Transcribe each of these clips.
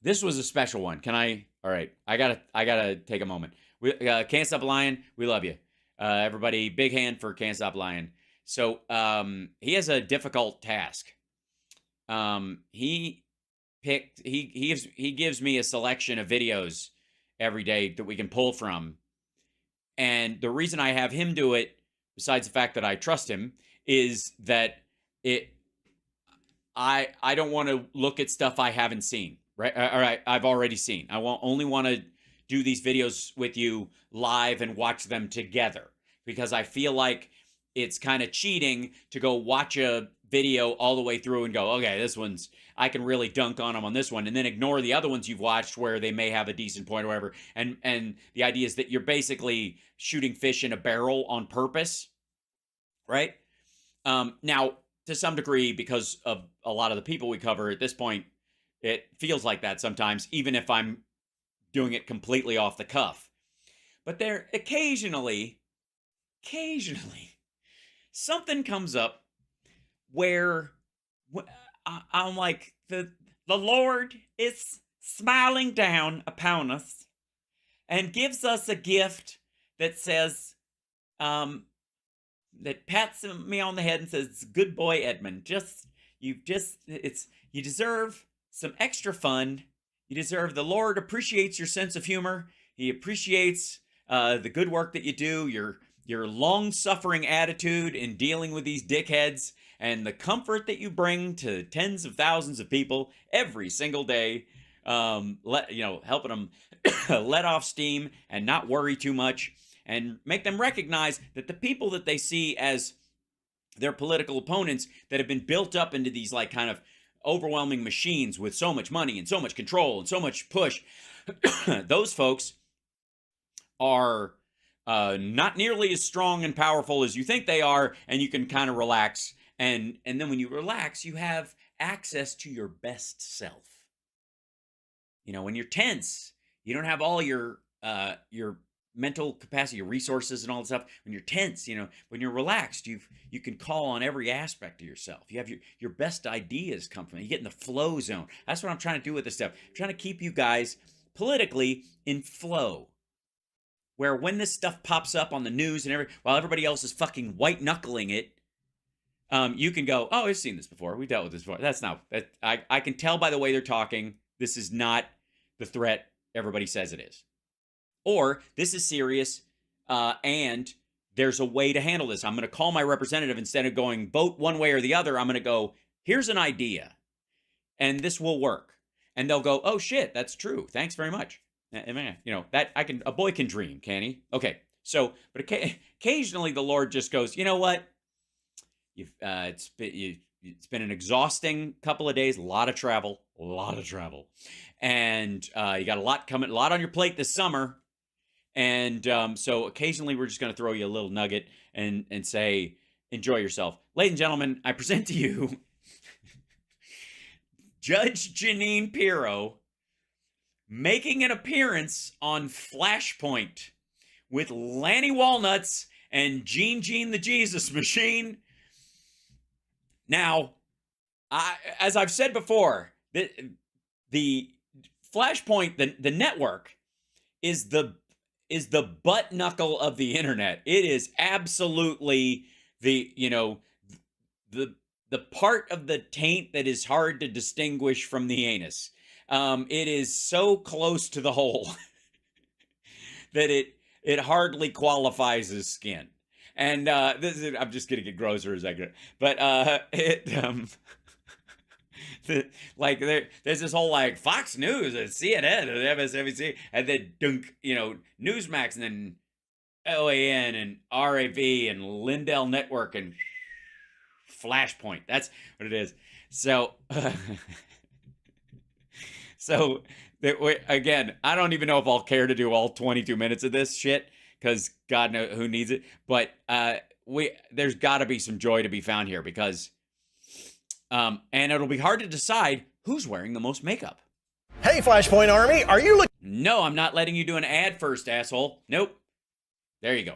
This was a special one. Can I? All right. I gotta take a moment. We Can't Stop Lying. We love you, everybody. Big hand for Can't Stop Lying. So he has a difficult task. He gives me a selection of videos every day that we can pull from, and the reason I have him do it, besides the fact that I trust him, is that it I don't want to look at stuff I haven't seen, right? All right, I've already seen. I only want to do these videos with you live and watch them together, because I feel like it's kind of cheating to go watch a video all the way through and go, okay, this one's, I can really dunk on them on this one, and then ignore the other ones you've watched where they may have a decent point or whatever. And the idea is that you're basically shooting fish in a barrel on purpose, right? Now, to some degree, because of a lot of the people we cover at this point, it feels like that sometimes, even if I'm doing it completely off the cuff. But there occasionally, something comes up where I'm like, the Lord is smiling down upon us and gives us a gift that says, that pats me on the head and says, "Good boy, Edmund. You deserve some extra fun. You deserve, the Lord appreciates your sense of humor. He appreciates the good work that you do, your long-suffering attitude in dealing with these dickheads, and the comfort that you bring to tens of thousands of people every single day, helping them let off steam and not worry too much, and make them recognize that the people that they see as their political opponents that have been built up into these like kind of overwhelming machines with so much money and so much control and so much push, those folks are not nearly as strong and powerful as you think they are, and you can kind of relax. And then when you relax, you have access to your best self. When you're tense, you don't have all your mental capacity, your resources and all that stuff. When you're tense, when you're relaxed, you can call on every aspect of yourself. You have your best ideas come from it. You get in the flow zone. That's what I'm trying to do with this stuff. I'm trying to keep you guys politically in flow, where when this stuff pops up on the news and while everybody else is fucking white knuckling it, you can go, oh, I've seen this before. We dealt with this before. That's not that. I can tell by the way they're talking. This is not the threat everybody says it is. Or this is serious, and there's a way to handle this. I'm going to call my representative. Instead of going vote one way or the other, I'm going to go, here's an idea, and this will work. And they'll go, oh shit, that's true. Thanks very much. That a boy can dream, can he? Okay. So, but occasionally the Lord just goes, you know what? It's been an exhausting couple of days, a lot of travel, and you got a lot on your plate this summer. And so occasionally we're just going to throw you a little nugget and say, enjoy yourself. Ladies and gentlemen, I present to you Judge Jeanine Pirro making an appearance on Flashpoint with Lanny Walnuts and Jean the Jesus Machine. Now, as I've said before, the Flashpoint, the network, is the butt knuckle of the internet. It is absolutely the part of the taint that is hard to distinguish from the anus. It is so close to the hole that it hardly qualifies as skin. And I'm just going to get grosser as I go. But there's this whole like Fox News and CNN and MSNBC, and then Newsmax, and then OAN and RAV and Lindell Network and Flashpoint. That's what it is. So, again, I don't even know if I'll care to do all 22 minutes of this shit, because God knows who needs it. But there's got to be some joy to be found here, because and it'll be hard to decide who's wearing the most makeup. Hey, Flashpoint Army, are you looking? No, I'm not letting you do an ad first, asshole. Nope. There you go.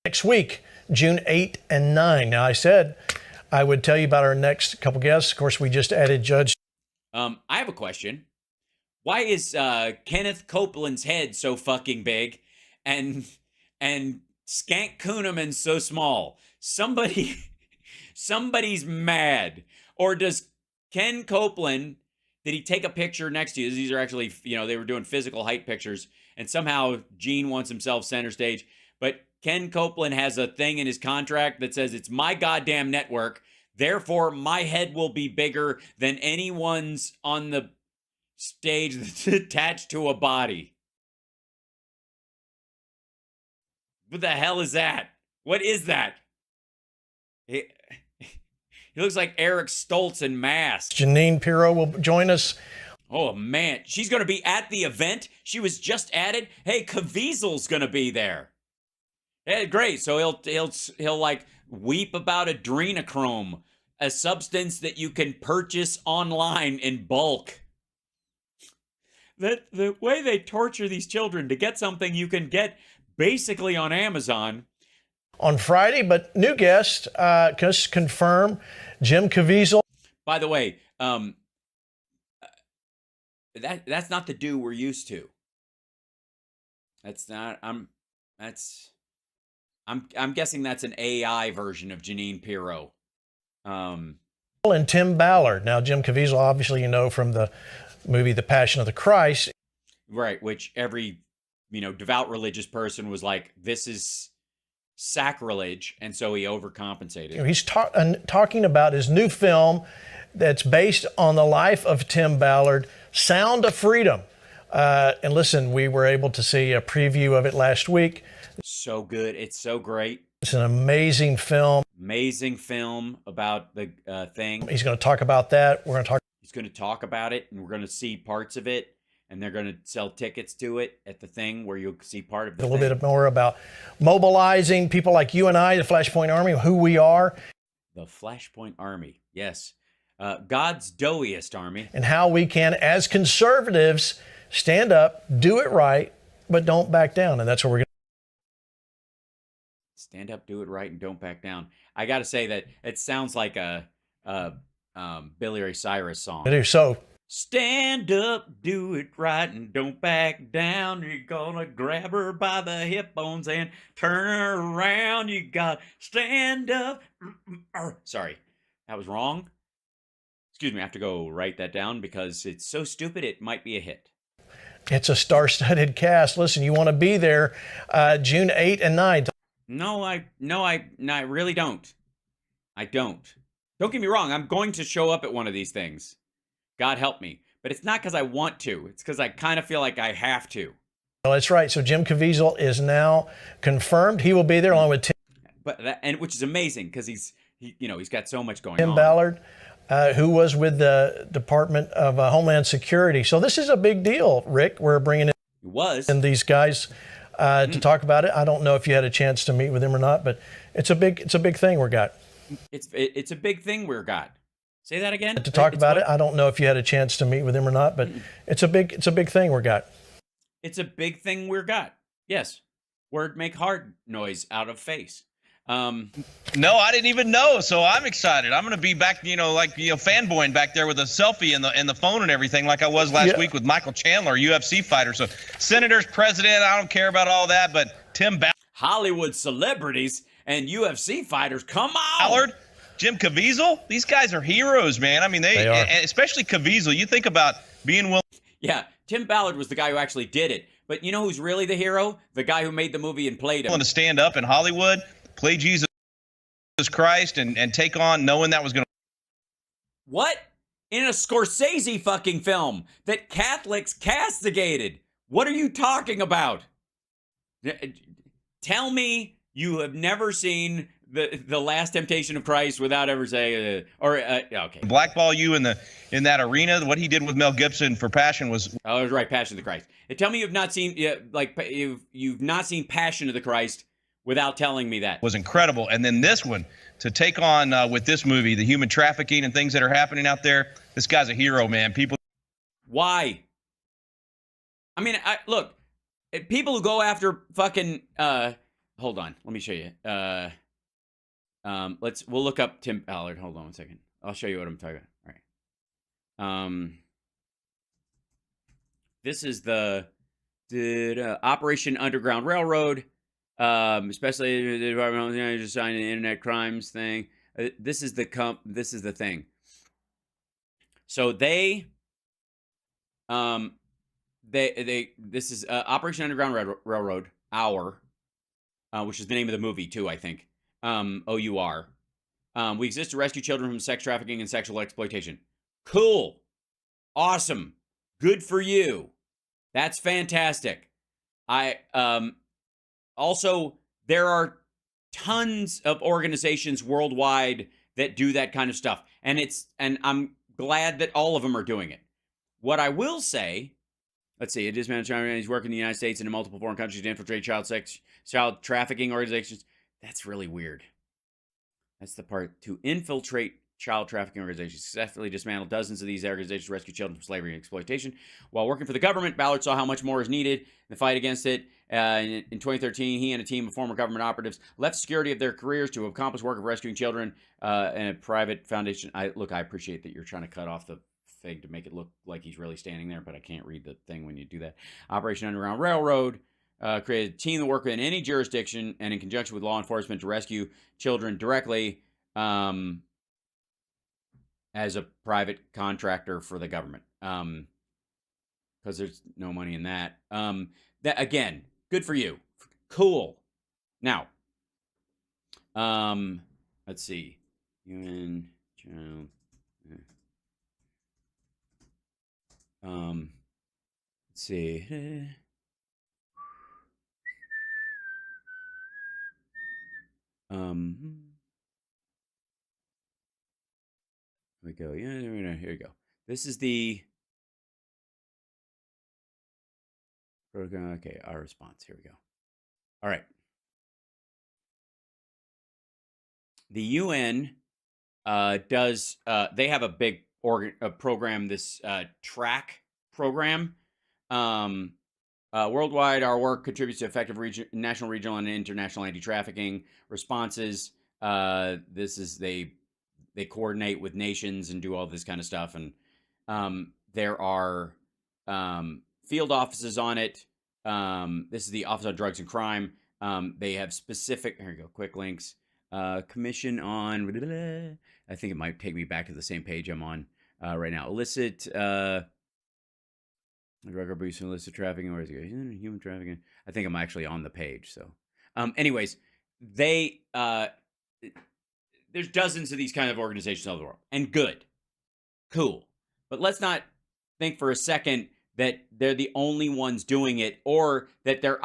Next week, June 8 and 9. Now, I said I would tell you about our next couple guests. Of course, we just added Judge. I have a question. Why is Kenneth Copeland's head so fucking big and Skank Kuhneman so small? Somebody's mad. Or does Ken Copeland, did he take a picture next to you? These are actually, they were doing physical height pictures, and somehow Gene wants himself center stage. But Ken Copeland has a thing in his contract that says it's my goddamn network, therefore my head will be bigger than anyone's on the stage that's attached to a body. What the hell is that? What is that? He looks like Eric Stoltz in Mask. Jeanine Pirro will join us. Oh man, she's going to be at the event. She was just added. Hey, Caviezel's going to be there. Hey, great. So he'll like weep about adrenochrome, a substance that you can purchase online in bulk. The way they torture these children to get something you can get basically on Amazon. On Friday, but new guest, just confirm, Jim Caviezel. By the way, that's not the do we're used to. That's not. I'm guessing that's an AI version of Jeanine Pirro. And Tim Ballard. Now, Jim Caviezel, obviously, from the movie The Passion of the Christ. Right, which every, devout religious person was like, this is sacrilege, and so he overcompensated. He's talking about his new film that's based on the life of Tim Ballard, Sound of Freedom. And listen, we were able to see a preview of it last week. So good. It's so great. It's an amazing film. Amazing film about the thing. He's going to talk about that. He's going to talk about it, and we're going to see parts of it, and they're going to sell tickets to it at the thing where you'll see part of the a little bit more about mobilizing people like you and I, the Flashpoint Army, who we are. The Flashpoint Army, yes. God's doughiest army. And how we can, as conservatives, stand up, do it right, but don't back down. And that's what we're going to stand up, do it right, and don't back down. I got to say that it sounds like a Billy Ray Cyrus song. do. So, stand up, do it right, and don't back down. You're gonna grab her by the hip bones and turn her around. You got stand up. Sorry, that was wrong. Excuse me, I have to go write that down because it's so stupid it might be a hit. It's a star-studded cast. Listen, you want to be there June 8 and 9. No, I really don't. I don't. Don't get me wrong. I'm going to show up at one of these things. God help me. But it's not because I want to. It's because I kind of feel like I have to. Well, that's right. So Jim Caviezel is now confirmed. He will be there along with Tim. Which is amazing because he's got so much going on. Tim Ballard, who was with the Department of Homeland Security. So this is a big deal, Rick. We're bringing in these guys to talk about it. I don't know if you had a chance to meet with him or not, but it's a big thing we got. It's a big thing we got. Say that again. To talk about it. I don't know if you had a chance to meet with him or not, but it's a big thing we got. It's a big thing we got. Yes. Word make hard noise out of face. No, I didn't even know, so I'm excited. I'm going to be back, fanboying back there with a selfie and the phone and everything like I was last week with Michael Chandler, UFC fighter. So senators, president, I don't care about all that, but Tim Ballard. Hollywood celebrities and UFC fighters, come on. Ballard, Jim Caviezel, these guys are heroes, man. I mean, they are. And especially Caviezel. You think about being willing. Yeah, Tim Ballard was the guy who actually did it. But you know who's really the hero? The guy who made the movie and played him. Willing to stand up in Hollywood, play Jesus Christ, and take on knowing that was going to. What? In a Scorsese fucking film that Catholics castigated. What are you talking about? Tell me you have never seen the Last Temptation of Christ without ever saying okay. Blackball you in that arena. What he did with Mel Gibson for Passion was. Oh, it was right, Passion of the Christ. And tell me you've not seen you've not seen Passion of the Christ without telling me that. Was incredible. And then this one to take on with this movie, the human trafficking and things that are happening out there. This guy's a hero, man. People. Why? I mean, look, people who go after fucking. Hold on, let me show you. We'll look up Tim Ballard. Hold on 1 second. I'll show you what I'm talking about. All right. this is the Operation Underground Railroad, especially the Department of Design and Internet Crimes thing. This is the thing. So this is Operation Underground Railroad Hour, which is the name of the movie too, I think. OUR. We exist to rescue children from sex trafficking and sexual exploitation. Cool. Awesome. Good for you. That's fantastic. Also, there are tons of organizations worldwide that do that kind of stuff. And I'm glad that all of them are doing it. What I will say, let's see, it is managed. He's working in the United States and in multiple foreign countries to infiltrate child trafficking organizations. That's really weird. That's the part. To infiltrate child trafficking organizations, successfully dismantled dozens of these organizations to rescue children from slavery and exploitation. While working for the government, Ballard saw how much more is needed in the fight against it. In 2013, he and a team of former government operatives left security of their careers to accomplish work of rescuing children in a private foundation. I appreciate that you're trying to cut off the thing to make it look like he's really standing there, but I can't read the thing when you do that. Operation Underground Railroad created a team that worked in any jurisdiction and in conjunction with law enforcement to rescue children directly as a private contractor for the government, because there's no money in that. That again, good for you. Cool. Now, let's see. UN child. Let's see. Here we go. Yeah, here we go. This is the program. Okay, our response. Here we go. All right. The UN does. They have a big program. This track program. Worldwide, our work contributes to effective national, regional, and international anti-trafficking responses. This is they coordinate with nations and do all this kind of stuff. And there are field offices on it. This is the Office on Drugs and Crime. They have specific, here we go, quick links. Commission on, I think it might take me back to the same page I'm on right now. Illicit, drug abuse, illicit trafficking, or is it human trafficking? I think I'm actually on the page. So anyways, they, there's dozens of these kind of organizations all over the world, and good, cool. But let's not think for a second that they're the only ones doing it, or that they're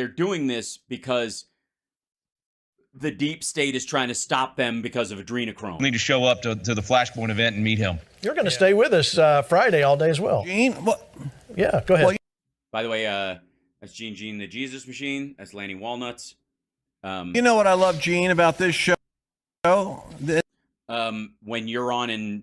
doing this because the deep state is trying to stop them because of adrenochrome. Need to show up to the Flashpoint event and meet him. You're going to stay with us Friday all day as well. Gene, what? Yeah, go ahead. Well, by the way, that's Jeanine the Jesus Machine. That's Lanny Walnuts. You know what I love, Gene, about this show? When you're on and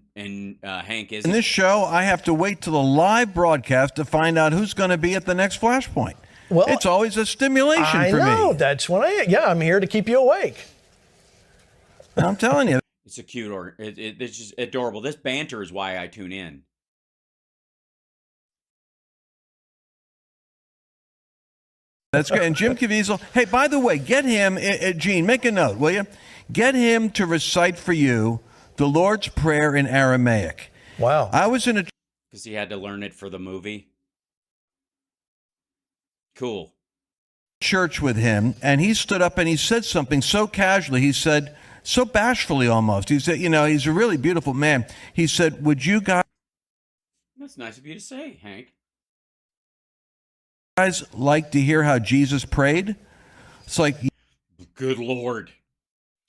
Hank isn't. In this show, I have to wait till the live broadcast to find out who's going to be at the next Flashpoint. Well, it's always a stimulation for me. I know. That's when I'm here to keep you awake. I'm telling you. It's a cute, it's just adorable. This banter is why I tune in. That's great. And Jim Caviezel, hey, by the way, get him, Gene, make a note, will you? Get him to recite for you the Lord's Prayer in Aramaic. Wow. I was in a... Because he had to learn it for the movie. Cool. Church with him, and he stood up and he said something so casually. He said, so bashfully almost. He said, he's a really beautiful man. He said, would you guys... That's nice of you to say, Hank. Guys like to hear how Jesus prayed? It's like... Good Lord.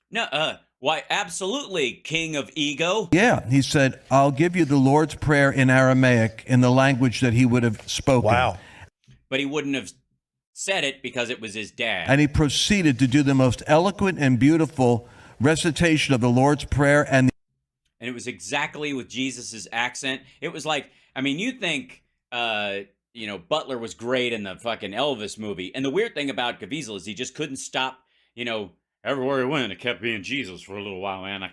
No, why, absolutely, king of ego. Yeah, he said, I'll give you the Lord's Prayer in Aramaic in the language that he would have spoken. Wow. But he wouldn't have said it because it was his dad. And he proceeded to do the most eloquent and beautiful recitation of the Lord's Prayer. And it was exactly with Jesus's accent. It was like, I mean, you think, Butler was great in the fucking Elvis movie. And the weird thing about Caviezel is he just couldn't stop, everywhere he went, it kept being Jesus for a little while, man. I'm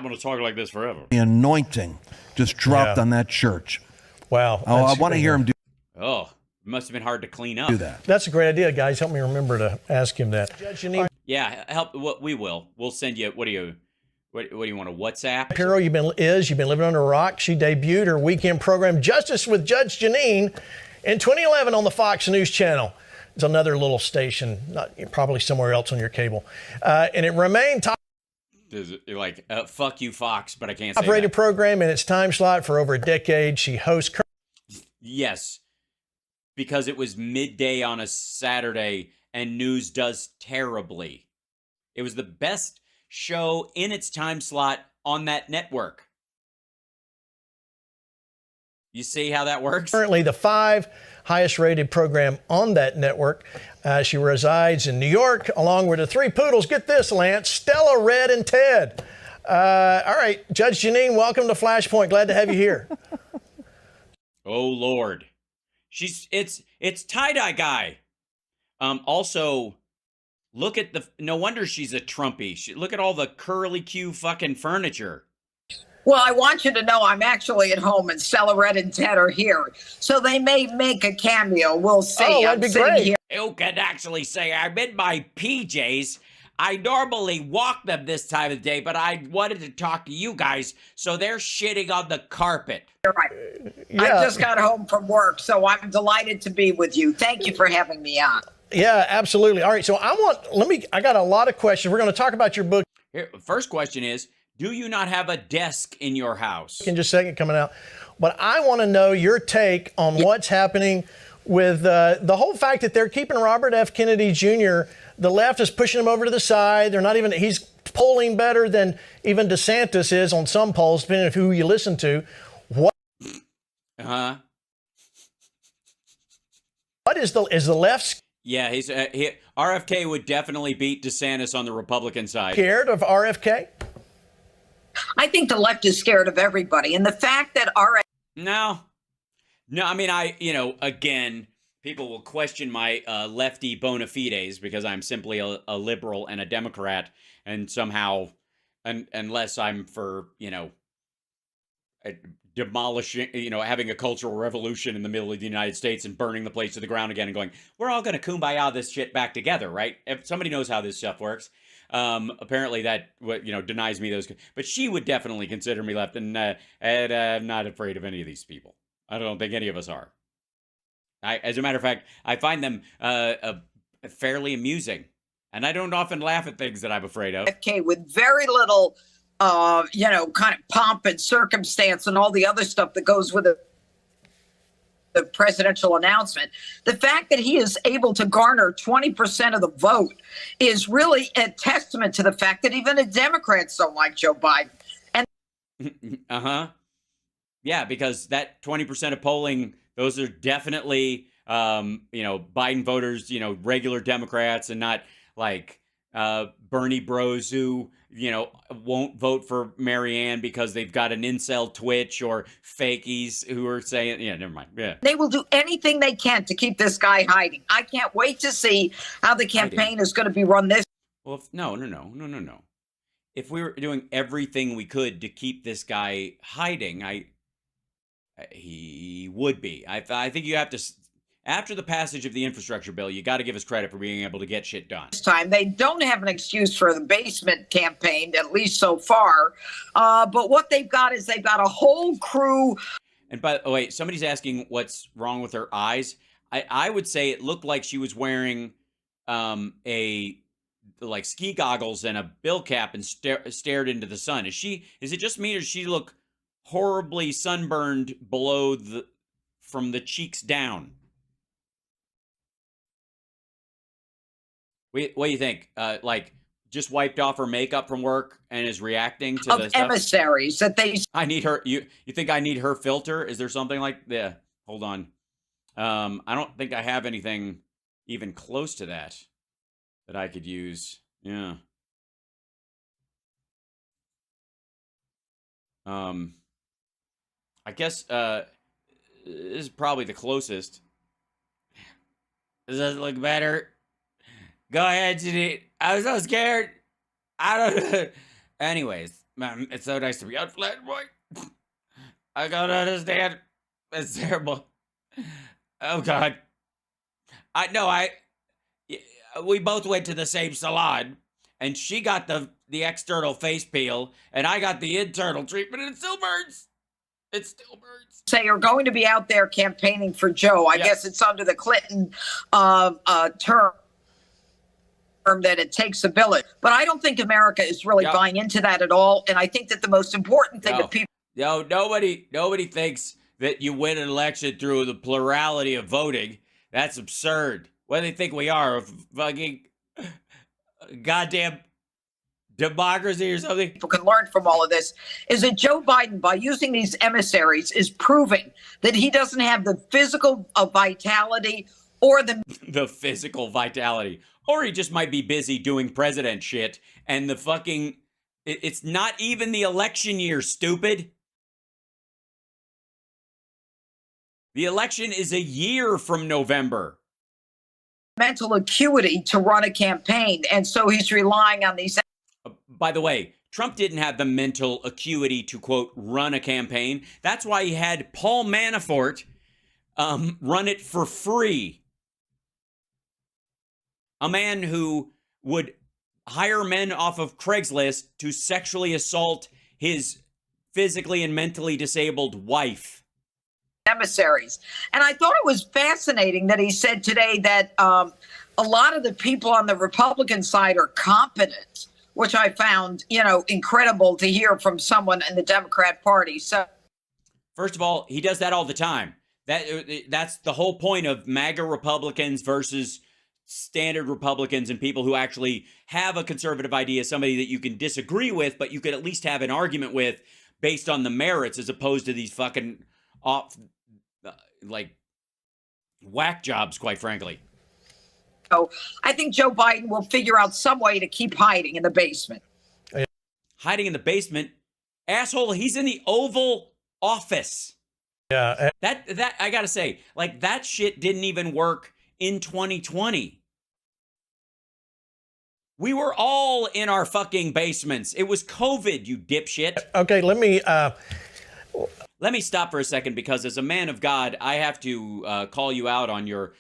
going to talk like this forever. The anointing just dropped on that church. Wow. Oh, I want to hear him do Oh, it must have been hard to clean up. that. That's a great idea, guys. Help me remember to ask him that. Judge Jeanine. Yeah, help. What we will. We'll send you. What do you want? A WhatsApp? Pirro, you've been living under a rock. She debuted her weekend program, Justice with Judge Jeanine, in 2011 on the Fox News Channel. It's another little station, probably somewhere else on your cable, and it remained top. Is it like fuck you, Fox? But I can't say Top-rated that. program in its time slot for over a decade. She hosts. Yes, because it was midday on a Saturday, and news does terribly. It was the best show in its time slot on that network. You see how that works? Currently the 5 highest rated program on that network. She resides in New York along with the 3 poodles. Get this, Lance, Stella, Red, and Ted. All right, Judge Jeanine, welcome to Flashpoint. Glad to have you here. Oh Lord, it's tie-dye guy. Also, look at no wonder she's a Trumpy. Look at all the curly Q fucking furniture. Well, I want you to know I'm actually at home and Stella, Red, and Ted are here. So they may make a cameo. We'll see. Oh, that'd be great. Here. You can actually say I'm in my PJs. I normally walk them this time of the day, but I wanted to talk to you guys, so they're shitting on the carpet. You're right. I just got home from work, so I'm delighted to be with you. Thank you for having me on. Yeah, absolutely. All right, so I got a lot of questions. We're going to talk about your book. Here, first question is, do you not have a desk in your house? In just a second coming out. But I want to know your take on what's happening with the whole fact that they're keeping Robert F. Kennedy Jr. The left is pushing him over to the side. He's polling better than even DeSantis is on some polls, depending on who you listen to. What is the left Yeah, RFK would definitely beat DeSantis on the Republican side. scared of RFK? I think the left is scared of everybody. And the fact that No, I mean, again, people will question my lefty bona fides because I'm simply a liberal and a Democrat, and somehow, unless I'm for, demolishing, having a cultural revolution in the middle of the United States and burning the place to the ground again and going, we're all going to kumbaya this shit back together, right? If somebody knows how this stuff works. Apparently that, denies me those, but she would definitely consider me left, and I'm not afraid of any of these people. I don't think any of us are. As a matter of fact, I find them fairly amusing, and I don't often laugh at things that I'm afraid of. RFK with very little, kind of pomp and circumstance and all the other stuff that goes with the presidential announcement. The fact that he is able to garner 20% of the vote is really a testament to the fact that even the Democrats don't like Joe Biden. And yeah, because that 20% of polling, those are definitely, Biden voters, regular Democrats, and not like Bernie bros who, won't vote for Marianne because they've got an incel Twitch, or fakies who are saying, yeah, never mind. Yeah. They will do anything they can to keep this guy hiding. I can't wait to see how the campaign is going to be run this. Well, no. If we were doing everything we could to keep this guy hiding, he would be. I think you have to, after the passage of the infrastructure bill, you got to give us credit for being able to get shit done. This time, they don't have an excuse for the basement campaign, at least so far. But what they've got is they've got a whole crew. And by the way, somebody's asking what's wrong with her eyes. I would say it looked like she was wearing like ski goggles and a bill cap and stared into the sun. Is it just me, or does she look horribly sunburned from the cheeks down? What do you think? Like, just wiped off her makeup from work and is reacting to the stuff? Emissaries that they. I need her. You think I need her filter? Is there something like? Yeah. Hold on. I don't think I have anything even close to that I could use. Yeah. I guess this is probably the closest. Does that look better? Go ahead, Jeanine. I was so scared. I don't know. Anyways, it's so nice to be on Flashpoint. I gotta understand That's terrible. Oh God. I know. We both went to the same salon, and she got the external face peel, and I got the internal treatment, and it still burns. It still burns. Say you're going to be out there campaigning for Joe. I guess it's under the Clinton term that it takes a village. But I don't think America is really buying into that at all. And I think that the most important thing that people nobody thinks that you win an election through the plurality of voting. That's absurd. What do they think we are? A fucking goddamn democracy or something? People can learn from all of this is that Joe Biden, by using these emissaries, is proving that he doesn't have the physical vitality or the physical vitality. Or he just might be busy doing president shit. And the fucking, it's not even the election year, stupid. The election is a year from November. Mental acuity to run a campaign. And so he's relying on these. By the way, Trump didn't have the mental acuity to, quote, run a campaign. That's why he had Paul Manafort run it for free. A man who would hire men off of Craigslist to sexually assault his physically and mentally disabled wife. Emissaries. And I thought it was fascinating that he said today that a lot of the people on the Republican side are competent, which I found, incredible to hear from someone in the Democrat Party. So, first of all, he does that all the time. That's the whole point of MAGA Republicans versus standard Republicans and people who actually have a conservative idea, somebody that you can disagree with, but you could at least have an argument with based on the merits, as opposed to these fucking whack jobs, quite frankly. So I think Joe Biden will figure out some way to keep hiding in the basement. Hiding in the basement? Asshole, he's in the Oval Office. Yeah. That I gotta say, that shit didn't even work in 2020. We were all in our fucking basements. It was COVID, you dipshit. Okay, let me stop for a second, because as a man of God, I have to call you out on your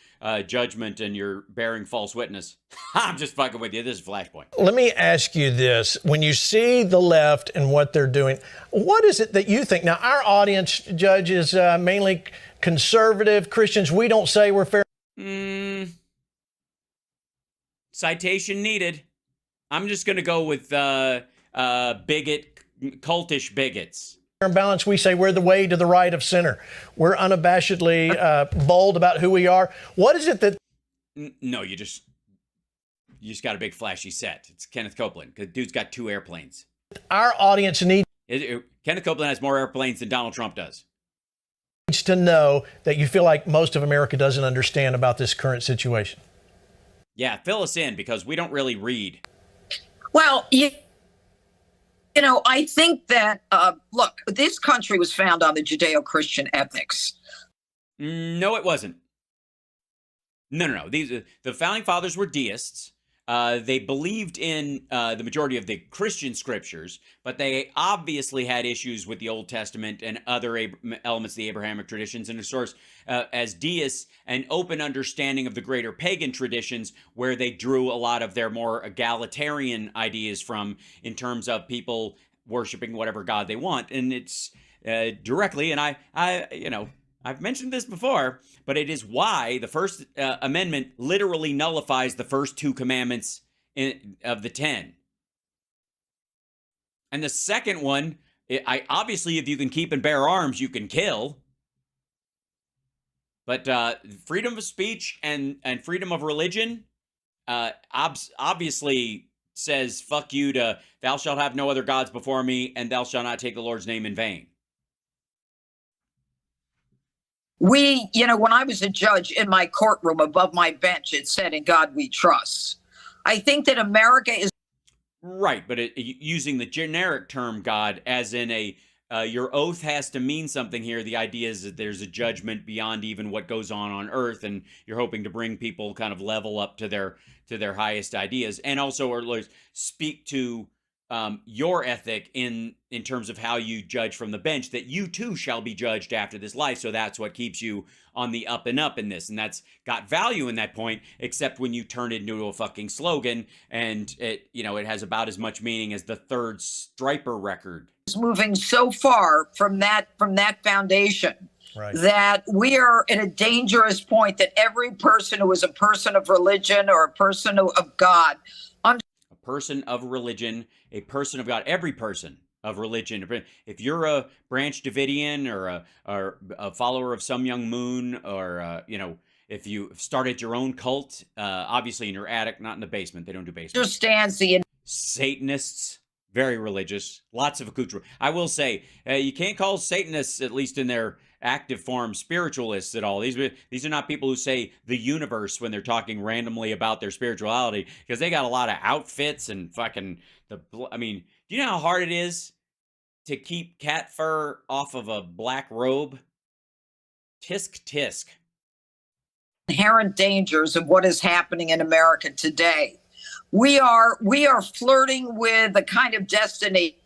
judgment and your bearing false witness. I'm just fucking with you. This is Flashpoint. Let me ask you this. When you see the left and what they're doing, what is it that you think? Now, our audience, Judge, is mainly conservative Christians. We don't say we're fair. Citation needed. I'm just going to go with cultish bigots. In balance, we say we're the way to the right of center. We're unabashedly bold about who we are. What is it that? No, you just got a big flashy set. It's Kenneth Copeland. The dude's got 2 airplanes. Our audience needs. Kenneth Copeland has more airplanes than Donald Trump does. Needs to know that you feel like most of America doesn't understand about this current situation. Yeah, fill us in, because we don't really read. Well, I think that, look, this country was founded on the Judeo-Christian ethics. No, it wasn't. No. The founding fathers were deists. They believed in the majority of the Christian scriptures, but they obviously had issues with the Old Testament and other elements of the Abrahamic traditions. And of course, as deists, an open understanding of the greater pagan traditions, where they drew a lot of their more egalitarian ideas from, in terms of people worshiping whatever god they want. And it's directly, and I've mentioned this before, but it is why the First Amendment literally nullifies the first 2 commandments of the 10. And the second one, obviously, if you can keep and bear arms, you can kill. But freedom of speech and freedom of religion obviously says, fuck you to thou shalt have no other gods before me, and thou shalt not take the Lord's name in vain. When I was a judge, in my courtroom above my bench, it said, "In God we trust." I think that America is right, but using the generic term God, as in your oath has to mean something here. The idea is that there's a judgment beyond even what goes on earth, and you're hoping to bring people kind of level up to their highest ideas, and also or speak to your ethic in terms of how you judge from the bench, that you too shall be judged after this life. So that's what keeps you on the up and up in this. And that's got value in that point, except when you turn it into a fucking slogan and it has about as much meaning as the third Striper record. It's moving so far from that foundation. Right. That we are at a dangerous point that every person who is a person of religion or a person of God, a person of religion, a person of God, every person of religion. If you're a Branch Davidian or a follower of some young moon, or if you started your own cult, obviously in your attic, not in the basement. They don't do basements. Understands the Satanists, very religious, lots of accoutrement. I will say, you can't call Satanists, at least in their active form, spiritualists at all. These are not people who say the universe when they're talking randomly about their spirituality, because they got a lot of outfits and fucking do you know how hard it is to keep cat fur off of a black robe? Tisk tisk. Inherent dangers of what is happening in America today. We are flirting with the kind of destiny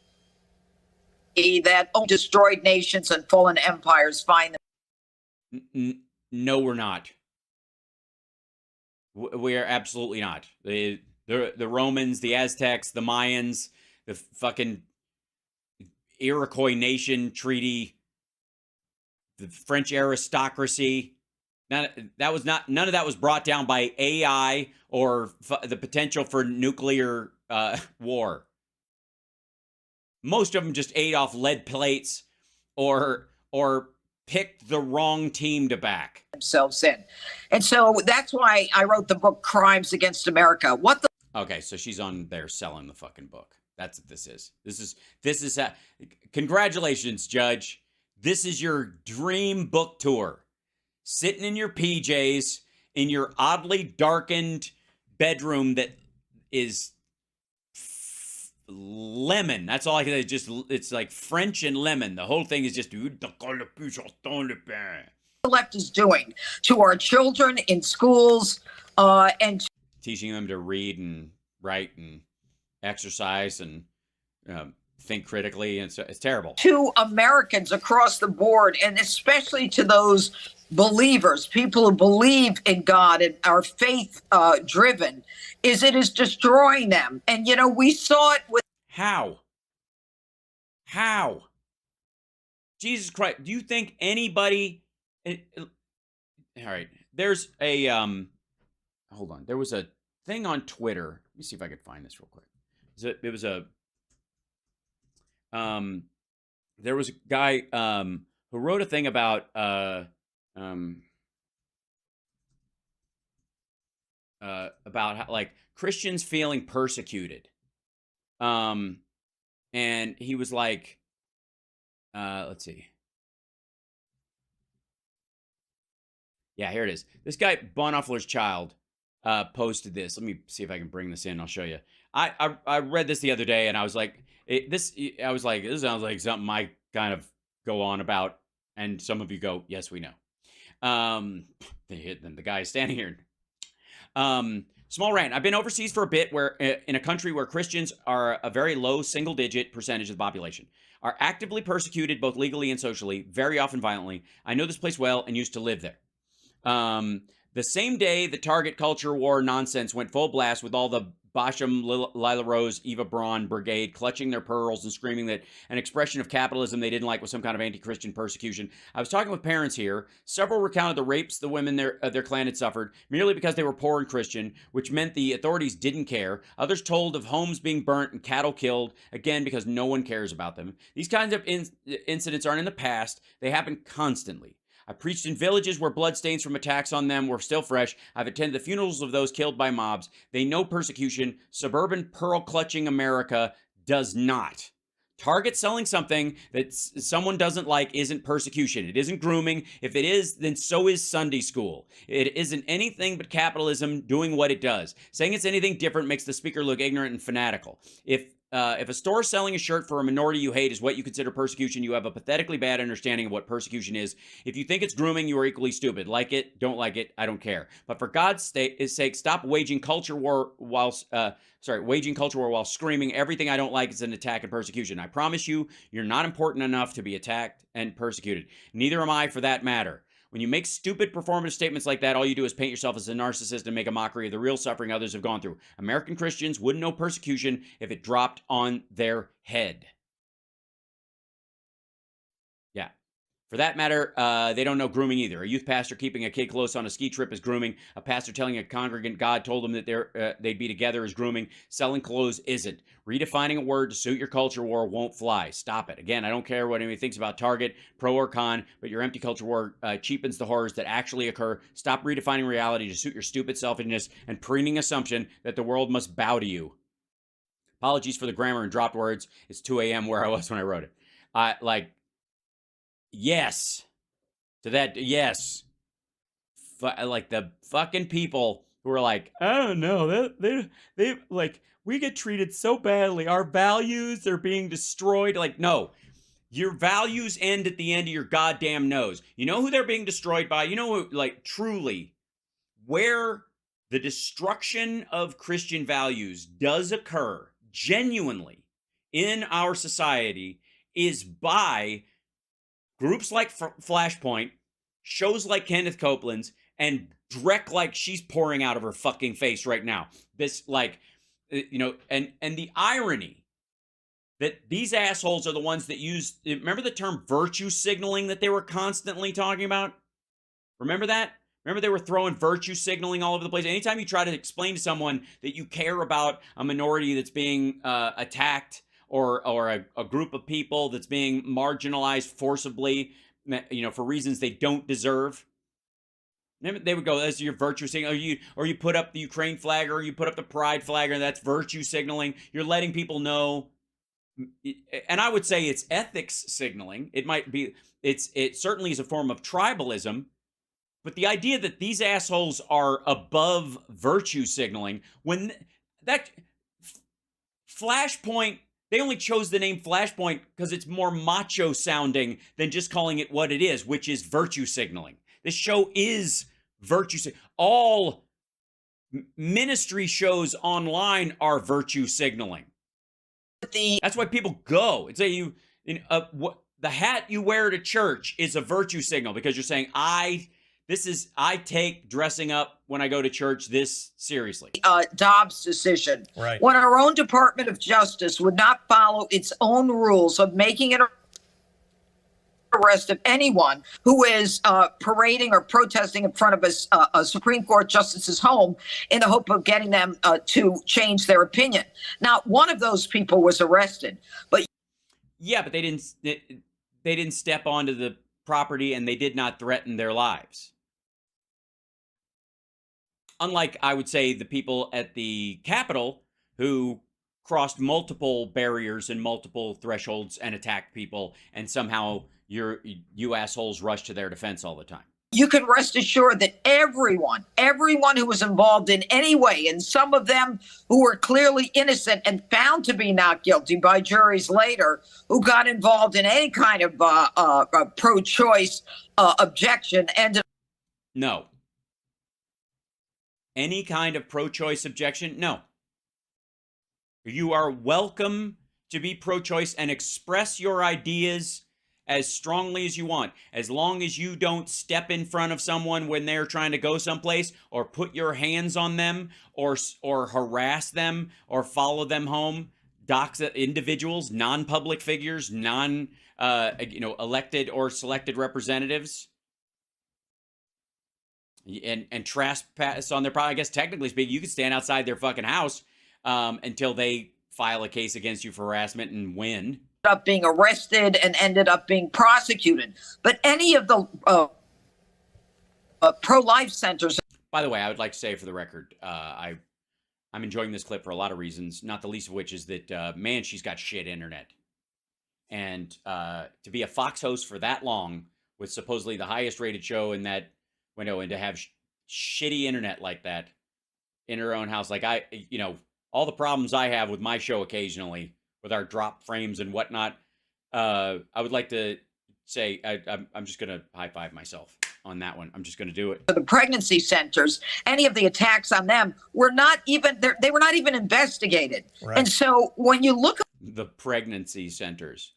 that destroyed nations and fallen empires find them. No, we're not. We are absolutely not. The Romans, the Aztecs, the Mayans, the fucking Iroquois Nation Treaty, the French aristocracy. None of that was brought down by AI or the potential for nuclear war. Most of them just ate off lead plates or picked the wrong team to back themselves in. And so that's why I wrote the book Crimes Against America. Okay, so she's on there selling the fucking book. That's what this is. This is congratulations, Judge. This is your dream book tour. Sitting in your PJs in your oddly darkened bedroom that is lemon. That's all I can say. It's like French and lemon. The whole thing is just the left is doing to our children in schools and teaching them to read and write and exercise and think critically. And so it's terrible. To Americans across the board, and especially to those believers, people who believe in God and are faith driven, it is destroying them. And we saw it with how Jesus Christ. Do you think anybody all right, there's a hold on, there was a thing on Twitter. Let me see if I can find this real quick. It was a there was a guy who wrote a thing about how, like, Christians feeling persecuted. And he was like, let's see. Yeah, here it is. This guy, Bonhoeffer's Child, posted this. Let me see if I can bring this in. I'll show you. I read this the other day, and I was like, this sounds like something I kind of go on about, and some of you go, yes, we know. Then the guy is standing here. Small rant. I've been overseas for a bit, where in a country where Christians are a very low single-digit percentage of the population, are actively persecuted both legally and socially, very often violently. I know this place well and used to live there. The same day the Target culture war nonsense went full blast with all the Basham, Lila Rose, Eva Braun brigade clutching their pearls and screaming that an expression of capitalism they didn't like was some kind of anti-Christian persecution. I was talking with parents here. Several recounted the rapes the women their clan had suffered merely because they were poor and Christian, which meant the authorities didn't care. Others told of homes being burnt and cattle killed, again because no one cares about them. These kinds of incidents aren't in the past. They happen constantly. I preached in villages where bloodstains from attacks on them were still fresh. I've attended the funerals of those killed by mobs. They know persecution. Suburban pearl-clutching America does not. Target selling something that someone doesn't like isn't persecution. It isn't grooming. If it is, then so is Sunday school. It isn't anything but capitalism doing what it does. Saying it's anything different makes the speaker look ignorant and fanatical. If if a store selling a shirt for a minority you hate is what you consider persecution, you have a pathetically bad understanding of what persecution is. If you think it's grooming, you are equally stupid. Like it, don't like it, I don't care. But for God's sake, stop waging culture war while screaming everything I don't like is an attack and persecution. I promise you, you're not important enough to be attacked and persecuted. Neither am I, for that matter. When you make stupid performative statements like that, all you do is paint yourself as a narcissist and make a mockery of the real suffering others have gone through. American Christians wouldn't know persecution if it dropped on their head. Yeah. For that matter, they don't know grooming either. A youth pastor keeping a kid close on a ski trip is grooming. A pastor telling a congregant God told them that they'd be together is grooming. Selling clothes isn't. Redefining a word to suit your culture war won't fly. Stop it. Again, I don't care what anybody thinks about Target, pro or con, but your empty culture war cheapens the horrors that actually occur. Stop redefining reality to suit your stupid selfishness and preening assumption that the world must bow to you. Apologies for the grammar and dropped words. It's 2 a.m. where I was when I wrote it. Yes. To that, yes. Like the fucking people who are like, oh no, they like, we get treated so badly. Our values are being destroyed. Like, no, your values end at the end of your goddamn nose. You know who they're being destroyed by? You know, like, truly, where the destruction of Christian values does occur genuinely in our society is by groups like Flashpoint, shows like Kenneth Copeland's, and Drek like she's pouring out of her fucking face right now. This, like, you know, and the irony that these assholes are the ones that use, remember the term virtue signaling that they were constantly talking about? Remember that? Remember they were throwing virtue signaling all over the place? Anytime you try to explain to someone that you care about a minority that's being attacked, or a group of people that's being marginalized forcibly, you know, for reasons they don't deserve, they would go, that's your virtue signaling. Or you put up the Ukraine flag, or you put up the pride flag, and that's virtue signaling. You're letting people know. And I would say it's ethics signaling. It might be, it certainly is a form of tribalism. But the idea that these assholes are above virtue signaling, when that Flashpoint, they only chose the name Flashpoint because it's more macho sounding than just calling it what it is, which is virtue signaling. This show is virtue signaling. All ministry shows online are virtue signaling. That's why people go. It's the hat you wear to church is a virtue signal, because you're saying, I take dressing up when I go to church this seriously. Dobbs' decision. Right. When our own Department of Justice would not follow its own rules of making an arrest of anyone who is parading or protesting in front of a Supreme Court justice's home in the hope of getting them to change their opinion. Now, one of those people was arrested, but they didn't step onto the property, and they did not threaten their lives. Unlike, I would say, the people at the Capitol who crossed multiple barriers and multiple thresholds and attacked people, and somehow you assholes rush to their defense all the time. You can rest assured that everyone who was involved in any way, and some of them who were clearly innocent and found to be not guilty by juries later, who got involved in any kind of pro-choice objection, ended. No. Any kind of pro-choice objection? No. You are welcome to be pro-choice and express your ideas as strongly as you want, as long as you don't step in front of someone when they're trying to go someplace, or put your hands on them, or harass them, or follow them home. Dox individuals, non-public figures, elected or selected representatives, and trespass on their property. I guess technically speaking, you could stand outside their fucking house until they file a case against you for harassment and win. Up being arrested and ended up being prosecuted. But any of the pro-life centers. By the way, I would like to say for the record, I'm enjoying this clip for a lot of reasons, not the least of which is that, man, she's got shit internet. And to be a Fox host for that long with supposedly the highest rated show in that window, and to have shitty internet like that in her own house, like all the problems I have with my show occasionally with our drop frames and whatnot. I would like to say I'm just going to high five myself on that one. I'm just going to do it. The pregnancy centers, any of the attacks on them were not even, they were not even investigated. Right. And so when you look at the pregnancy centers,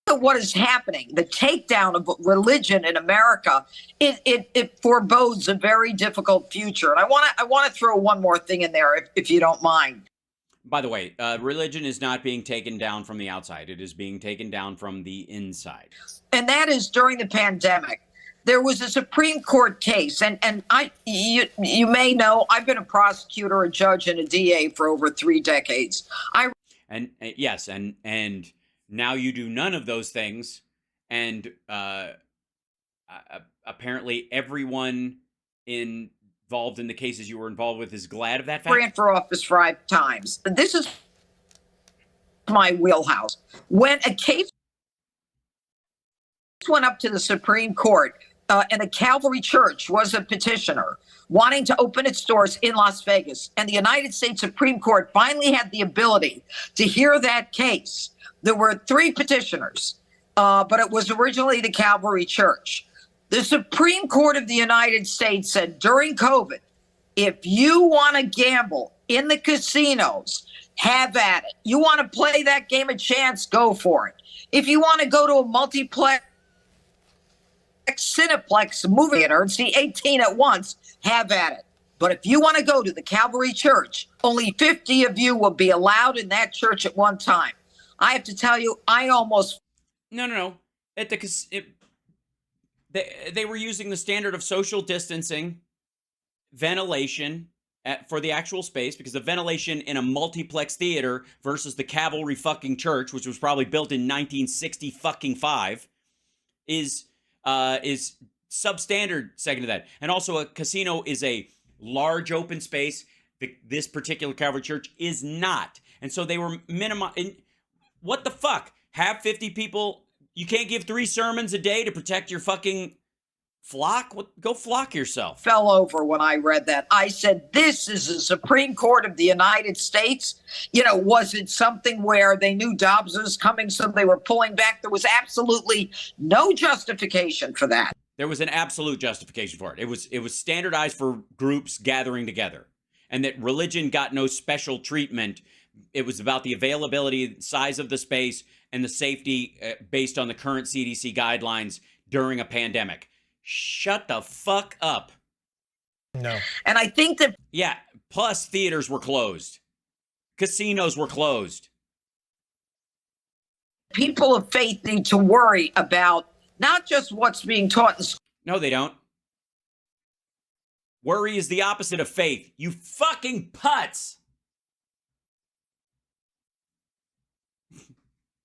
what is happening, the takedown of religion in America, it forebodes a very difficult future. And I want to throw one more thing in there, if you don't mind. By the way, religion is not being taken down from the outside. It is being taken down from the inside. And that is during the pandemic. There was a Supreme Court case, and you may know, I've been a prosecutor, a judge, and a DA for over 3 decades. Yes, and now you do none of those things, and apparently everyone involved in the cases you were involved with is glad of that fact. Ran for office 5 times. This is my wheelhouse. When a case went up to the Supreme Court, and the Calvary Church was a petitioner wanting to open its doors in Las Vegas, and the United States Supreme Court finally had the ability to hear that case. There were 3 petitioners, but it was originally the Calvary Church. The Supreme Court of the United States said during COVID, if you want to gamble in the casinos, have at it. You want to play that game of chance, go for it. If you want to go to a multiplex, Cineplex movie theater and see 18 at once, have at it. But if you want to go to the Calvary Church, only 50 of you will be allowed in that church at one time. I have to tell you, I almost... No. They were using the standard of social distancing, ventilation for the actual space, because the ventilation in a multiplex theater versus the Calvary fucking Church, which was probably built in 1965, is substandard second to that. And also a casino is a large open space. This particular Calvary Church is not. And so they were minimizing. What the fuck? Have 50 people. You can't give 3 sermons a day to protect your fucking flock? Go flock yourself. Fell over when I read that. I said, this is the Supreme Court of the United States. Was it something where they knew Dobbs was coming, so they were pulling back? There was absolutely no justification for that. There was an absolute justification for it. It was standardized for groups gathering together, and that religion got no special treatment. It was about the availability, size of the space, and the safety based on the current CDC guidelines during a pandemic. Shut the fuck up. No. And I think that... Yeah, plus theaters were closed. Casinos were closed. People of faith need to worry about not just what's being taught in school. No, they don't. Worry is the opposite of faith. You fucking putz.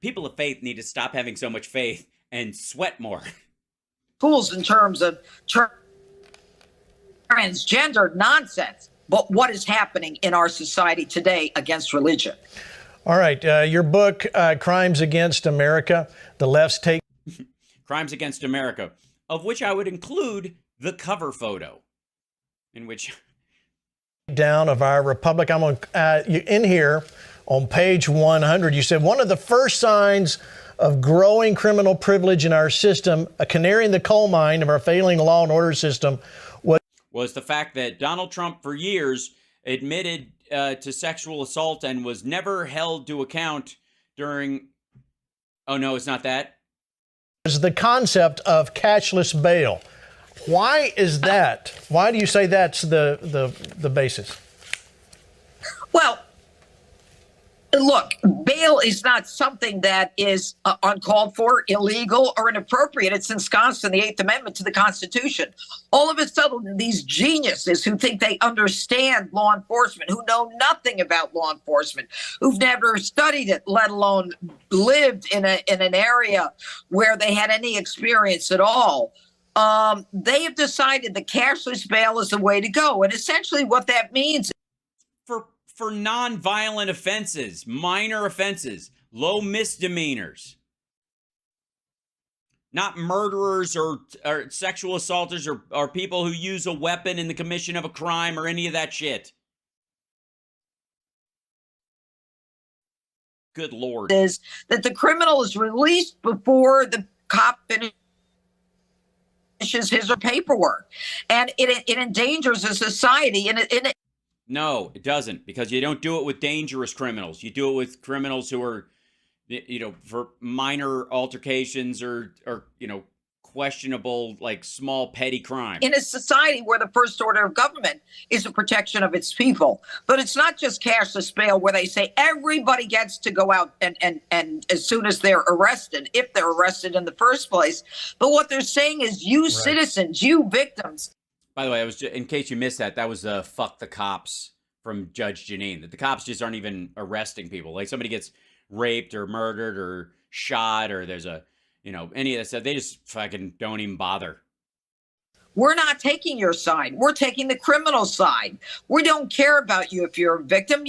People of faith need to stop having so much faith and sweat more. Schools in terms of transgender nonsense, but what is happening in our society today against religion. All right. Your book, Crimes Against America, the left's take. Crimes Against America, of which I would include the cover photo, in which... Down of our republic. I'm on in here on page 100. You said one of the first signs of growing criminal privilege in our system, a canary in the coal mine of our failing law and order system, was the fact that Donald Trump for years admitted to sexual assault and was never held to account during... Oh, no, it's not that. Is the concept of cashless bail. Why is that? Why do you say that's the basis? Well, look, bail is not something that is uncalled for, illegal, or inappropriate. It's ensconced in the 8th Amendment to the Constitution. All of a sudden, these geniuses who think they understand law enforcement, who know nothing about law enforcement, who've never studied it, let alone lived in an area where they had any experience at all, they have decided that cashless bail is the way to go. And essentially what that means... For non-violent offenses, minor offenses, low misdemeanors. Not murderers or sexual assaulters or people who use a weapon in the commission of a crime or any of that shit. Good Lord. Is that the criminal is released before the cop finishes his or paperwork, and it endangers a society. And it No, it doesn't, because you don't do it with dangerous criminals. You do it with criminals who are, you know, for minor altercations or you know, questionable, like small petty crime. In a society where the first order of government is the protection of its people. But it's not just cashless bail where they say everybody gets to go out and as soon as they're arrested, if they're arrested in the first place. But what they're saying is you citizens, you victims. By the way, I was in case you missed that was fuck the cops from Judge Jeanine. That the cops just aren't even arresting people. Like somebody gets raped or murdered or shot or there's a, you know, any of that stuff, they just fucking don't even bother. We're not taking your side. We're taking the criminal side. We don't care about you if you're a victim.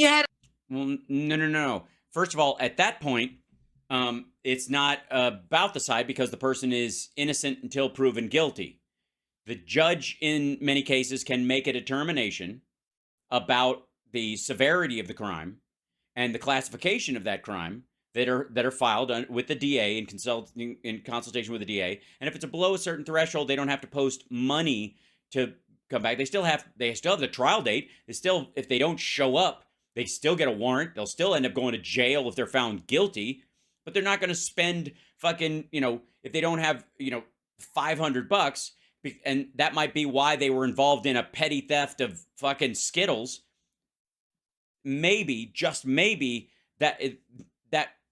Well, no. First of all, at that point, it's not about the side because the person is innocent until proven guilty. The judge, in many cases, can make a determination about the severity of the crime and the classification of that crime that are filed with the DA in consultation with the DA. And if it's below a certain threshold, they don't have to post money to come back. They still have the trial date. If they don't show up, they still get a warrant. They'll still end up going to jail if they're found guilty. But they're not going to spend fucking, you know, if they don't have, you know, $500, and that might be why they were involved in a petty theft of fucking Skittles. Maybe, just maybe, that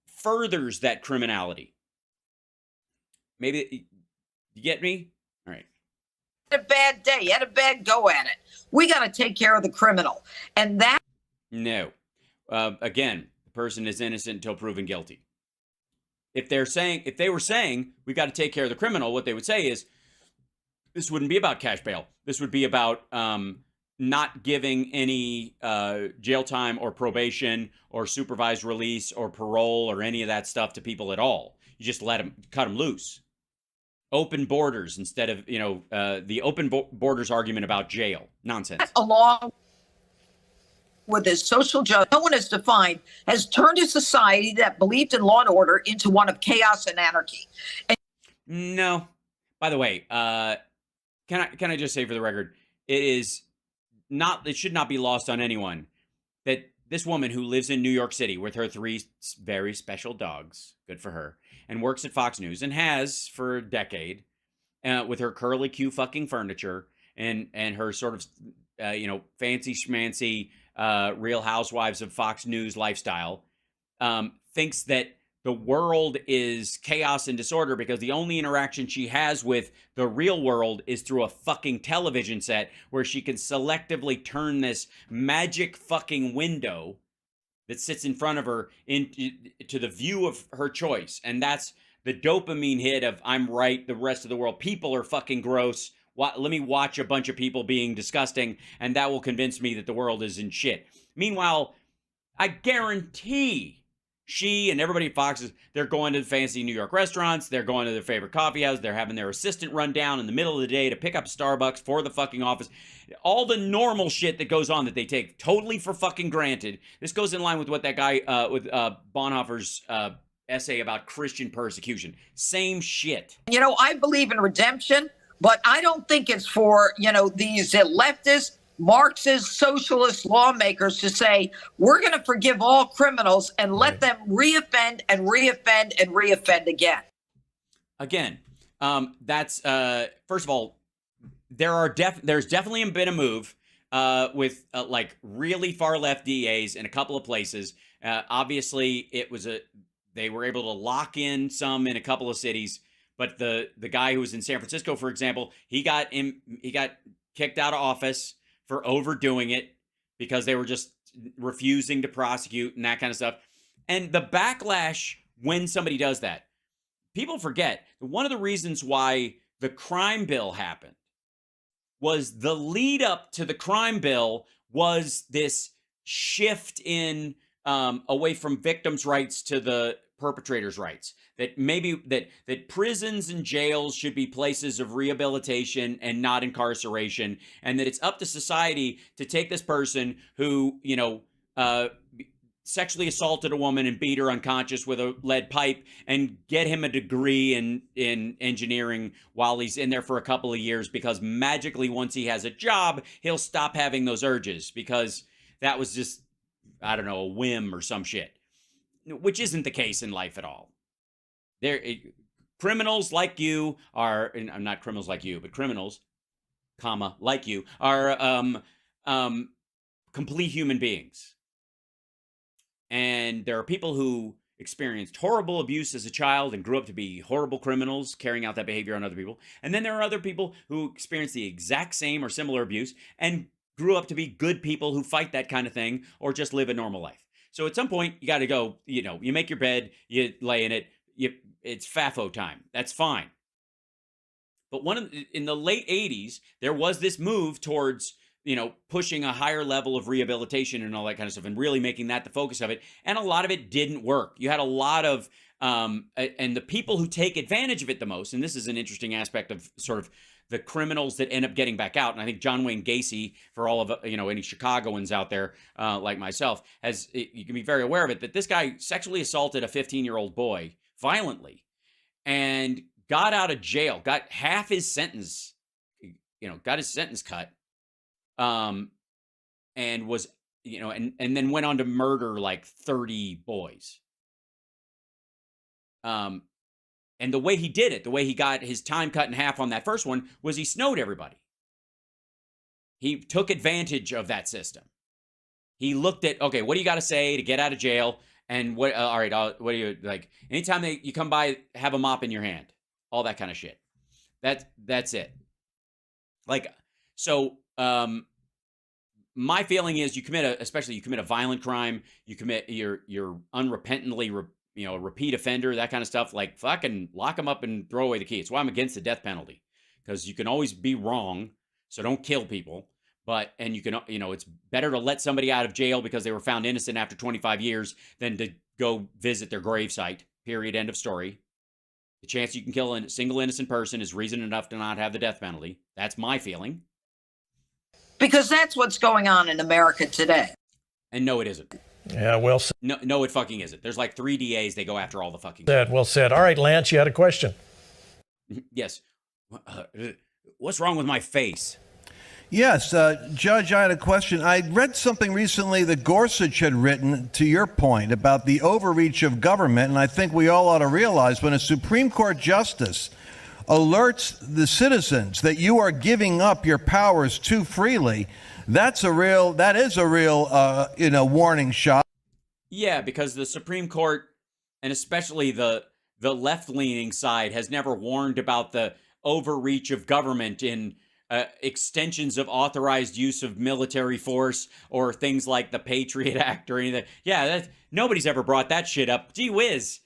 furthers that criminality. Maybe, you get me? All right. Had a bad day. You had a bad go at it. We got to take care of the criminal. And that. No. Again, the person is innocent until proven guilty. If they were saying we got to take care of the criminal, what they would say is, this wouldn't be about cash bail. This would be about not giving any jail time or probation or supervised release or parole or any of that stuff to people at all. You just cut them loose. Open borders instead of, you know, the open borders argument about jail. Nonsense. Along with this social justice, no one has defined, has turned a society that believed in law and order into one of chaos and anarchy. No. By the way, can I just say for the record, it should not be lost on anyone that this woman who lives in New York City with her 3 very special dogs, good for her, and works at Fox News and has for a decade, with her curly Q fucking furniture and her sort of, you know, fancy schmancy Real Housewives of Fox News lifestyle, thinks that the world is chaos and disorder because the only interaction she has with the real world is through a fucking television set where she can selectively turn this magic fucking window that sits in front of her into the view of her choice. And that's the dopamine hit of I'm right, the rest of the world. People are fucking gross. Let me watch a bunch of people being disgusting and that will convince me that the world is in shit. Meanwhile, I guarantee she and everybody at Fox, they're going to the fancy New York restaurants. They're going to their favorite coffee house. They're having their assistant run down in the middle of the day to pick up Starbucks for the fucking office. All the normal shit that goes on that they take totally for fucking granted. This goes in line with what that guy, with Bonhoeffer's essay about Christian persecution. Same shit. You know, I believe in redemption, but I don't think it's for, you know, these leftists, Marxist, socialist lawmakers to say, we're going to forgive all criminals and let them reoffend and reoffend and reoffend again. Again, that's, first of all, there's definitely been a move with like really far left DAs in a couple of places. Obviously, they were able to lock in some in a couple of cities, but the guy who was in San Francisco, for example, he got kicked out of office for overdoing it because they were just refusing to prosecute and that kind of stuff. And the backlash when somebody does that, people forget one of the reasons why the crime bill happened was the lead up to the crime bill was this shift in away from victims' rights to the perpetrators' rights. That maybe that prisons and jails should be places of rehabilitation and not incarceration, and that it's up to society to take this person who, you know, sexually assaulted a woman and beat her unconscious with a lead pipe and get him a degree in engineering while he's in there for a couple of years, because magically once he has a job, he'll stop having those urges because that was just, I don't know, a whim or some shit, which isn't the case in life at all. Criminals like you are, and I'm not criminals like you, but criminals, comma, like you are complete human beings. And there are people who experienced horrible abuse as a child and grew up to be horrible criminals, carrying out that behavior on other people. And then there are other people who experienced the exact same or similar abuse and grew up to be good people who fight that kind of thing or just live a normal life. So at some point, you got to go, you make your bed, you lay in it, it's FAFO time. That's fine. But in the late 80s, there was this move towards pushing a higher level of rehabilitation and all that kind of stuff and really making that the focus of it. And a lot of it didn't work. You had a lot of, and the people who take advantage of it the most, and this is an interesting aspect of sort of the criminals that end up getting back out. And I think John Wayne Gacy, for all of, any Chicagoans out there like myself, you can be very aware of it, that this guy sexually assaulted a 15-year-old boy violently and got out of jail, got half his sentence, got his sentence cut. And was, and then went on to murder like 30 boys. And the way he did it, the way he got his time cut in half on that first one, was he snowed everybody. He took advantage of that system. He looked at, okay, what do you got to say to get out of jail? And what, all right, what do you, like, anytime you come by, have a mop in your hand, all that kind of shit. That's it. Like, so, my feeling is you commit a violent crime, you're unrepentantly, a repeat offender, that kind of stuff, like fucking lock them up and throw away the key. It's why I'm against the death penalty, because you can always be wrong. So don't kill people, and you can, it's better to let somebody out of jail because they were found innocent after 25 years than to go visit their gravesite, period, end of story. The chance you can kill a single innocent person is reason enough to not have the death penalty. That's my feeling. Because that's what's going on in America today. And no, it isn't. Yeah, well said. No, it fucking isn't. There's like 3 DAs, they go after all the fucking... Well said. All right, Lance, you had a question. Yes. What's wrong with my face? Yes, Judge, I had a question. I read something recently that Gorsuch had written, to your point, about the overreach of government, and I think we all ought to realize when a Supreme Court justice alerts the citizens that you are giving up your powers too freely, that is a real warning shot. Yeah, because the Supreme Court, and especially the left-leaning side, has never warned about the overreach of government in extensions of authorized use of military force or things like the Patriot Act or anything. Yeah, nobody's ever brought that shit up. Gee whiz.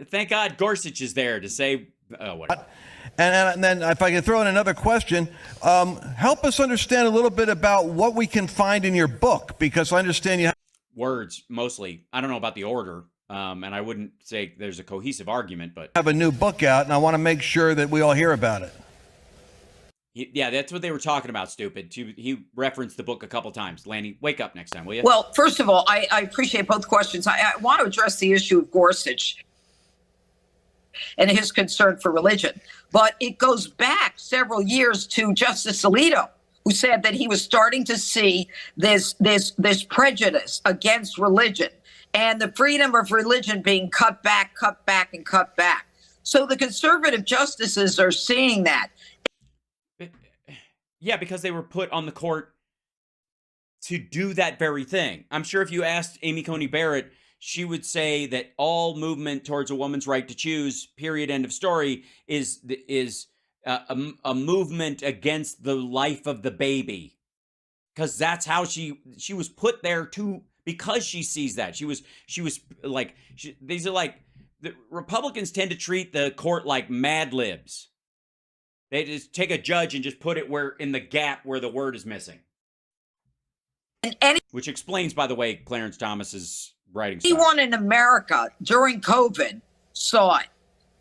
Thank God Gorsuch is there to say, whatever. And then if I can throw in another question, help us understand a little bit about what we can find in your book, because I understand you have words mostly. I don't know about the order, and I wouldn't say there's a cohesive argument, but have a new book out, and I want to make sure that we all hear about it. Yeah, that's what they were talking about, stupid. He referenced the book a couple times. Lanny, wake up next time, will you? Well, first of all, I appreciate both questions. I want to address the issue of Gorsuch and his concern for religion. But it goes back several years to Justice Alito, who said that he was starting to see this prejudice against religion and the freedom of religion being cut back. So the conservative justices are seeing that. Yeah, because they were put on the court to do that very thing. I'm sure if you asked Amy Coney Barrett, she would say that all movement towards a woman's right to choose, period, end of story, is a movement against the life of the baby. Because that's how she was put there to, because she sees that. She was like, these are like, the Republicans tend to treat the court like Mad Libs. They just take a judge and just put it in the gap where the word is missing. Which explains, by the way, Clarence Thomas's writing style. Anyone in America during COVID saw it,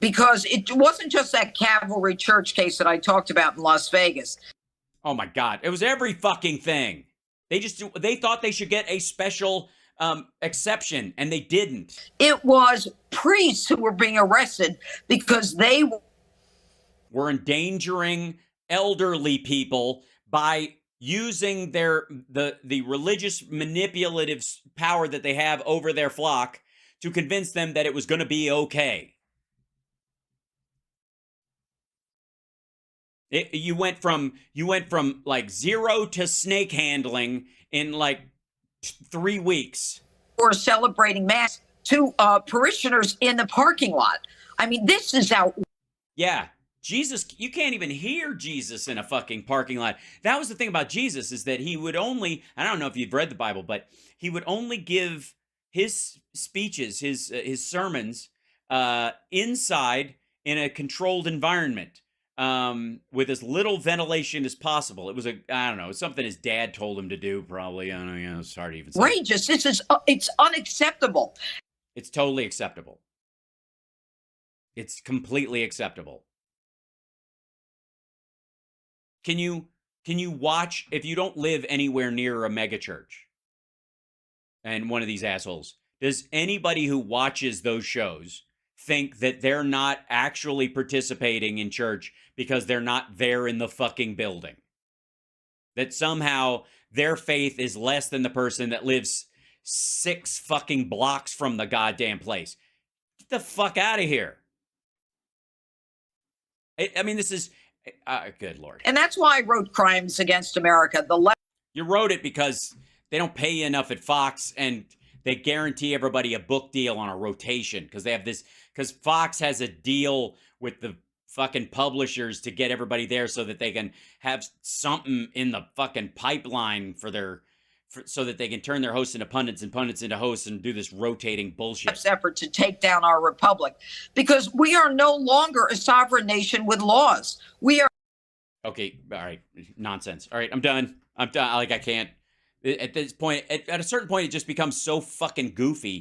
because it wasn't just that Cavalry Church case that I talked about in Las Vegas. Oh my God. It was every fucking thing. They thought they should get a special exception, and they didn't. It was priests who were being arrested because they were endangering elderly people by using the religious manipulative power that they have over their flock to convince them that it was going to be okay. You went from like 0 to snake handling in like 3 weeks. Were celebrating mass to parishioners in the parking lot. I mean, this is out. Yeah. Jesus, you can't even hear Jesus in a fucking parking lot. That was the thing about Jesus, is that he would only, I don't know if you've read the Bible, but he would only give his speeches, his sermons, inside in a controlled environment, with as little ventilation as possible. It was I don't know, something his dad told him to do, probably. I don't know, you know, it's hard to even say. Outrageous. This is, it's unacceptable. It's totally acceptable. It's completely acceptable. Can you watch, if you don't live anywhere near a mega church and one of these assholes, does anybody who watches those shows think that they're not actually participating in church because they're not there in the fucking building? That somehow their faith is less than the person that lives 6 fucking blocks from the goddamn place? Get the fuck out of here. I mean, this is... good Lord. And that's why I wrote Crimes Against America. You wrote it because they don't pay you enough at Fox, and they guarantee everybody a book deal on a rotation because they have this, because Fox has a deal with the fucking publishers to get everybody there so that they can have something in the fucking pipeline so that they can turn their hosts into pundits and pundits into hosts and do this rotating bullshit. Effort to take down our republic, because we are no longer a sovereign nation with laws. We are. Okay, all right, nonsense. All right, I'm done. Like, I can't. At this point, at a certain point, it just becomes so fucking goofy